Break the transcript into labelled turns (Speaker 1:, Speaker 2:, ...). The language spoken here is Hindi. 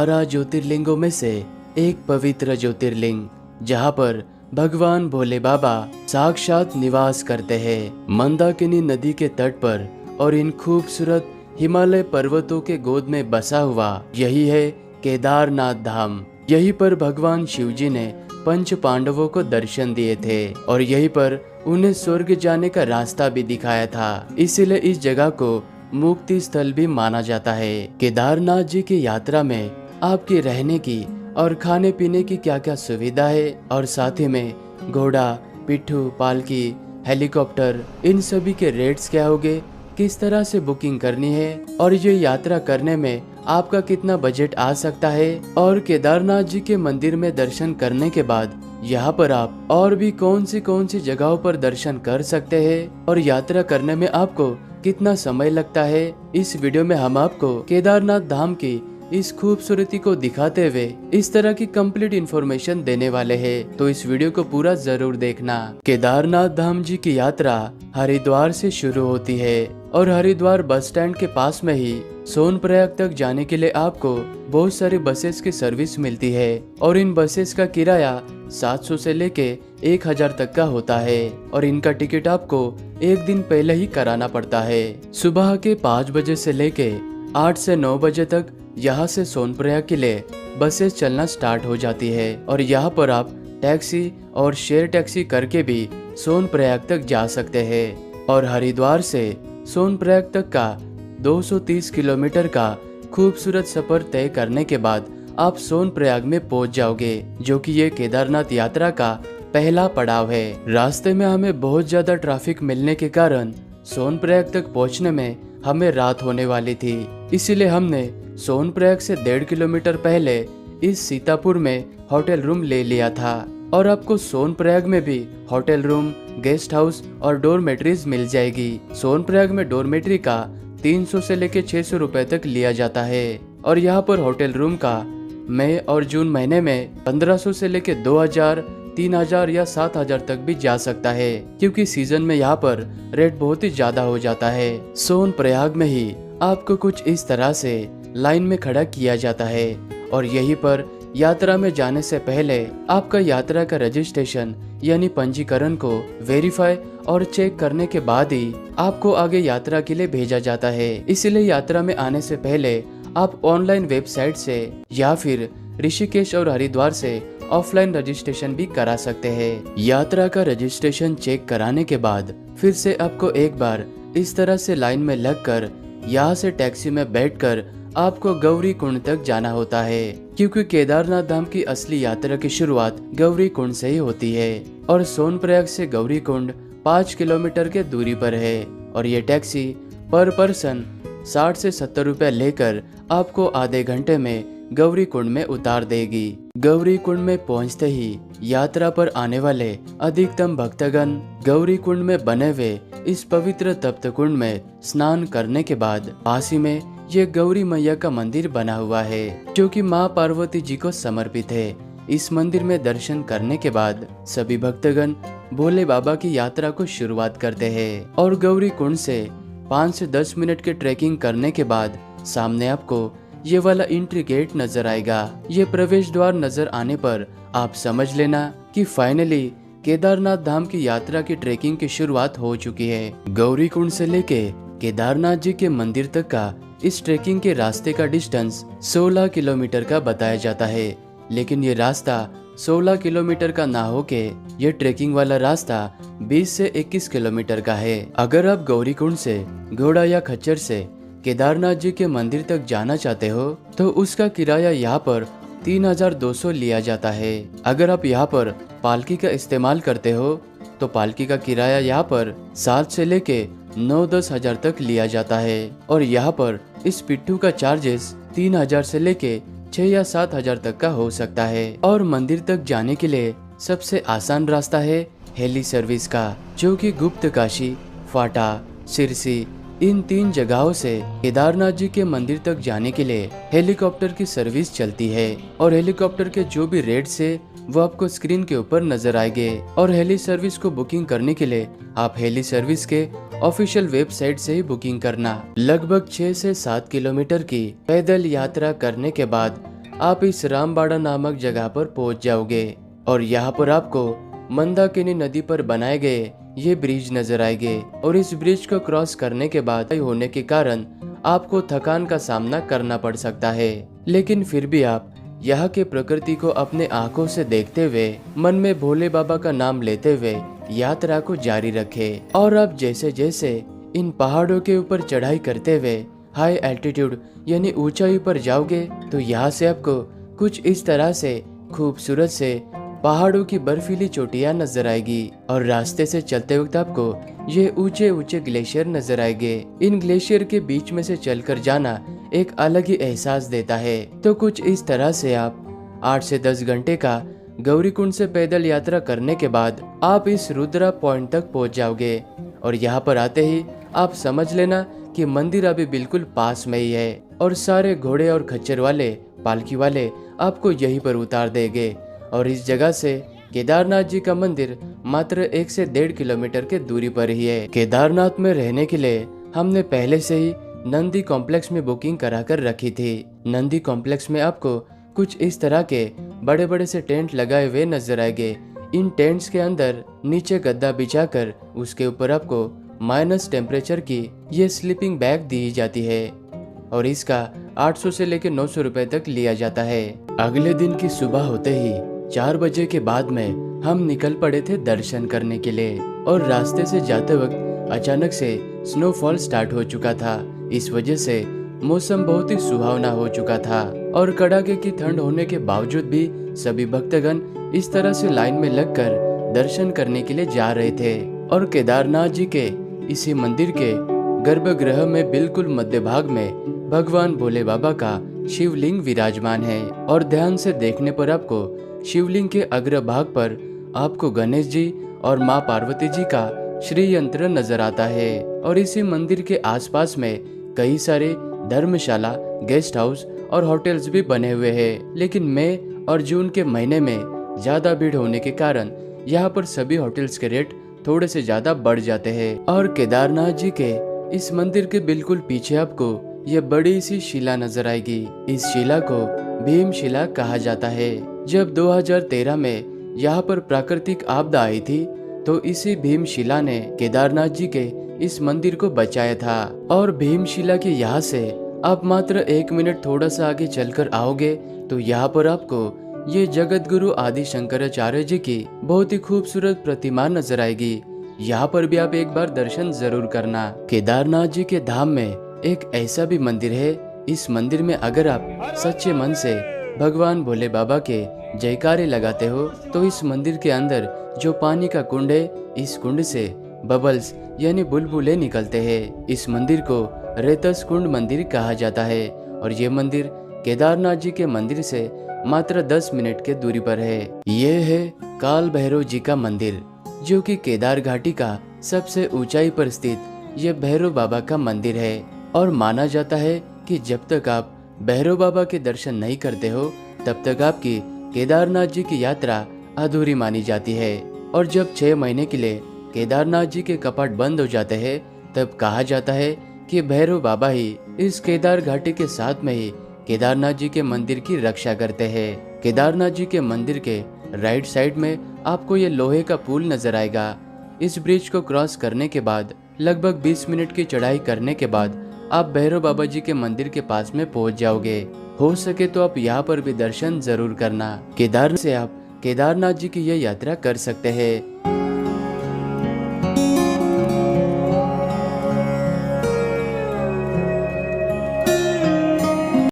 Speaker 1: 12 ज्योतिर्लिंगों में से एक पवित्र ज्योतिर्लिंग, जहां पर भगवान भोले बाबा साक्षात निवास करते हैं। मंदाकिनी नदी के तट पर और इन खूबसूरत हिमालय पर्वतों के गोद में बसा हुआ यही है केदारनाथ धाम। यहीं पर भगवान शिव जी ने पंच पांडवों को दर्शन दिए थे और यहीं पर उन्हें स्वर्ग जाने का रास्ता भी दिखाया था। इसीलिए इस जगह को मुक्ति स्थल भी माना जाता है। केदारनाथ जी की यात्रा में आपके रहने की और खाने पीने की क्या क्या सुविधा है और साथ ही में घोड़ा, पिट्ठू, पालकी, हेलीकॉप्टर, इन सभी के रेट्स क्या होंगे, किस तरह से बुकिंग करनी है और ये यात्रा करने में आपका कितना बजट आ सकता है और केदारनाथ जी के मंदिर में दर्शन करने के बाद यहाँ पर आप और भी कौन सी जगहों पर दर्शन कर सकते हैं और यात्रा करने में आपको कितना समय लगता है, इस वीडियो में हम आपको केदारनाथ धाम की इस खूबसूरती को दिखाते हुए इस तरह की कंप्लीट इन्फॉर्मेशन देने वाले हैं। तो इस वीडियो को पूरा जरूर देखना। केदारनाथ धाम जी की यात्रा हरिद्वार से शुरू होती है और हरिद्वार बस स्टैंड के पास में ही सोनप्रयाग तक जाने के लिए आपको बहुत सारी बसेस की सर्विस मिलती है और इन बसेस का किराया 700 से लेके 1000 तक का होता है और इनका टिकट आपको एक दिन पहले ही कराना पड़ता है। सुबह के 5 बजे से लेके 8 से 9 बजे तक यहाँ से सोनप्रयाग के लिए बसेस चलना स्टार्ट हो जाती है और यहाँ पर आप टैक्सी और शेयर टैक्सी करके भी सोनप्रयाग तक जा सकते हैं और हरिद्वार से सोनप्रयाग तक का 230 किलोमीटर का खूबसूरत सफर तय करने के बाद आप सोनप्रयाग में पहुंच जाओगे, जो कि ये केदारनाथ यात्रा का पहला पड़ाव है। रास्ते में हमें बहुत ज्यादा ट्रैफिक मिलने के कारण सोनप्रयाग तक पहुंचने में हमें रात होने वाली थी। इसीलिए हमने सोनप्रयाग से 1.5 किलोमीटर पहले इस सीतापुर में होटल रूम ले लिया था और आपको सोनप्रयाग में भी होटल रूम, गेस्ट हाउस और डोरमेट्रीज मिल जाएगी। सोनप्रयाग में डोरमेट्री का 300 से लेके 600 रुपए तक लिया जाता है और यहाँ पर होटल रूम का मई और जून महीने में 1500 से लेके 2000, 3000 या 7000 तक भी जा सकता है, क्योंकि सीजन में यहाँ पर रेट बहुत ही ज्यादा हो जाता है। सोनप्रयाग में ही आपको कुछ इस तरह से लाइन में खड़ा किया जाता है और यहीं पर यात्रा में जाने से पहले आपका यात्रा का रजिस्ट्रेशन यानी पंजीकरण को वेरीफाई और चेक करने के बाद ही आपको आगे यात्रा के लिए भेजा जाता है। इसलिए यात्रा में आने से पहले आप ऑनलाइन वेबसाइट से या फिर ऋषिकेश और हरिद्वार से ऑफलाइन रजिस्ट्रेशन भी करा सकते हैं। यात्रा का रजिस्ट्रेशन चेक कराने के बाद फिर से आपको एक बार इस तरह से लाइन में लगकर यहाँ से टैक्सी में बैठकर आपको गौरी कुंड तक जाना होता है, क्योंकि केदारनाथ धाम की असली यात्रा की शुरुआत गौरी कुंड से ही होती है और सोनप्रयाग से गौरी कुंड 5 किलोमीटर के दूरी पर है और ये टैक्सी पर पर्सन 60 से 70 रुपए लेकर आपको आधे घंटे में गौरी कुंड में उतार देगी। गौरी कुंड में पहुंचते ही यात्रा पर आने वाले अधिकतम भक्तगण गौरी कुंड में बने हुए इस पवित्र तप्त कुंड में स्नान करने के बाद पास ही में ये गौरी मैया का मंदिर बना हुआ है, जो कि माँ पार्वती जी को समर्पित है। इस मंदिर में दर्शन करने के बाद सभी भक्तगण भोले बाबा की यात्रा को शुरुआत करते हैं और गौरी कुंड से 5 से 10 मिनट के ट्रैकिंग करने के बाद सामने आपको ये वाला एंट्री गेट नजर आएगा। ये प्रवेश द्वार नजर आने पर आप समझ लेना कि फाइनली केदारनाथ धाम की यात्रा की ट्रैकिंग की शुरुआत हो चुकी है। गौरी कुंड से लेके केदारनाथ जी के मंदिर तक का इस ट्रैकिंग के रास्ते का डिस्टेंस 16 किलोमीटर का बताया जाता है, लेकिन ये रास्ता 16 किलोमीटर का ना होके ये ट्रैकिंग वाला रास्ता 20 से 21 किलोमीटर का है। अगर आप गौरी कुंड से घोड़ा या खच्चर से केदारनाथ जी के मंदिर तक जाना चाहते हो तो उसका किराया यहाँ पर 3200 लिया जाता है। अगर आप यहाँ पर पालकी का इस्तेमाल करते हो तो पालकी का किराया यहाँ पर 7 से लेके 9-10 हजार तक लिया जाता है और यहाँ पर इस पिट्ठू का चार्जेस 3000 से लेके 6 या 7 हजार तक का हो सकता है। और मंदिर तक जाने के लिए सबसे आसान रास्ता है हेली सर्विस का, जो कि गुप्त काशी, फाटा, सिरसी इन 3 जगहों से केदारनाथ जी के मंदिर तक जाने के लिए हेलीकॉप्टर की सर्विस चलती है और हेलीकॉप्टर के जो भी रेट्स है वो आपको स्क्रीन के ऊपर नजर आएंगे। और हेली सर्विस को बुकिंग करने के लिए आप हेली सर्विस के ऑफिशियल वेबसाइट से ही बुकिंग करना। लगभग 6 से 7 किलोमीटर की पैदल यात्रा करने के बाद आप इस रामबाड़ा नामक जगह पर पहुंच जाओगे और यहाँ पर आपको मंदाकिनी नदी पर बनाए गए ये ब्रिज नजर आएंगे और इस ब्रिज को क्रॉस करने के बाद होने के कारण आपको थकान का सामना करना पड़ सकता है, लेकिन फिर भी आप यहाँ के प्रकृति को अपने आंखों से देखते हुए मन में भोले बाबा का नाम लेते हुए यात्रा को जारी रखें। और आप जैसे जैसे इन पहाड़ों के ऊपर चढ़ाई करते हुए हाई एल्टीट्यूड यानी ऊंचाई पर जाओगे तो यहाँ से आपको कुछ इस तरह से खूबसूरत से पहाड़ों की बर्फीली चोटियां नजर आएगी और रास्ते से चलते वक्त आपको ये ऊंचे ऊंचे ग्लेशियर नजर आएंगे। इन ग्लेशियर के बीच में से चलकर जाना एक अलग ही एहसास देता है। तो कुछ इस तरह से आप 8 से 10 घंटे का गौरीकुंड से पैदल यात्रा करने के बाद आप इस रुद्रा पॉइंट तक पहुंच जाओगे और यहाँ पर आते ही आप समझ लेना कि मंदिर अभी बिल्कुल पास में ही है और सारे घोड़े और खच्चर वाले पालकी वाले आपको यहीं पर उतार देंगे। और इस जगह से केदारनाथ जी का मंदिर मात्र 1 से 1.5 किलोमीटर के दूरी पर ही है। केदारनाथ में रहने के लिए हमने पहले से ही नंदी कॉम्प्लेक्स में बुकिंग करा कर रखी थी। नंदी कॉम्प्लेक्स में आपको कुछ इस तरह के बड़े बड़े से टेंट लगाए हुए नजर आएंगे। इन टेंट्स के अंदर नीचे गद्दा बिछाकर उसके ऊपर आपको माइनस टेम्परेचर की ये स्लीपिंग बैग दी जाती है और इसका 800 से लेकर 900 रुपए तक लिया जाता है। अगले दिन की सुबह होते ही 4 बजे के बाद में हम निकल पड़े थे दर्शन करने के लिए और रास्ते से जाते वक्त अचानक से स्नोफॉल स्टार्ट हो चुका था। इस वजह से मौसम बहुत ही सुहावना हो चुका था और कड़ाके की ठंड होने के बावजूद भी सभी भक्तगण इस तरह से लाइन में लगकर दर्शन करने के लिए जा रहे थे। और केदारनाथ जी के इसी मंदिर के गर्भगृह में बिल्कुल मध्य भाग में भगवान भोले बाबा का शिवलिंग विराजमान है और ध्यान से देखने पर आपको शिवलिंग के अग्र भाग पर आपको गणेश जी और माँ पार्वती जी का श्री यंत्र नजर आता है। और इसी मंदिर के आसपास में कई सारे धर्मशाला, गेस्ट हाउस और होटल्स भी बने हुए हैं, लेकिन मई और जून के महीने में ज्यादा भीड़ होने के कारण यहाँ पर सभी होटल्स के रेट थोड़े से ज्यादा बढ़ जाते हैं। और केदारनाथ जी के इस मंदिर के बिल्कुल पीछे आपको ये बड़ी सी शिला नजर आएगी। इस शिला को भीम शिला कहा जाता है। जब 2013 में यहाँ पर प्राकृतिक आपदा आई थी तो इसी भीम शिला ने केदारनाथ जी के इस मंदिर को बचाया था। और भीम शिला के यहाँ से आप मात्र 1 मिनट थोड़ा सा आगे चलकर आओगे तो यहाँ पर आपको ये जगत गुरु आदि शंकराचार्य जी की बहुत ही खूबसूरत प्रतिमा नजर आएगी। यहाँ पर भी आप एक बार दर्शन जरूर करना। केदारनाथ जी के धाम में एक ऐसा भी मंदिर है, इस मंदिर में अगर आप सच्चे मन से भगवान भोले बाबा के जयकारे लगाते हो तो इस मंदिर के अंदर जो पानी का कुंड है, इस कुंड से बबल्स यानी बुलबुले निकलते हैं। इस मंदिर को रेतस कुंड मंदिर कहा जाता है और ये मंदिर केदारनाथ जी के मंदिर से मात्र 10 मिनट के दूरी पर है। ये है काल भैरव जी का मंदिर, जो कि केदार घाटी का सबसे ऊंचाई पर स्थित ये भैरव बाबा का मंदिर है। और माना जाता है कि जब तक आप भैरव बाबा के दर्शन नहीं करते हो तब तक आपकी केदारनाथ जी की यात्रा अधूरी मानी जाती है। और जब 6 महीने के लिए केदारनाथ जी के कपाट बंद हो जाते हैं तब कहा जाता है कि भैरव बाबा ही इस केदार घाटी के साथ में ही केदारनाथ जी के मंदिर की रक्षा करते हैं। केदारनाथ जी के मंदिर के राइट साइड में आपको ये लोहे का पुल नजर आएगा। इस ब्रिज को क्रॉस करने के बाद लगभग 20 मिनट की चढ़ाई करने के बाद आप भैरव बाबा जी के मंदिर के पास में पहुंच जाओगे। हो सके तो आप यहाँ पर भी दर्शन जरूर करना। केदार से आप केदारनाथ जी की यह यात्रा कर सकते हैं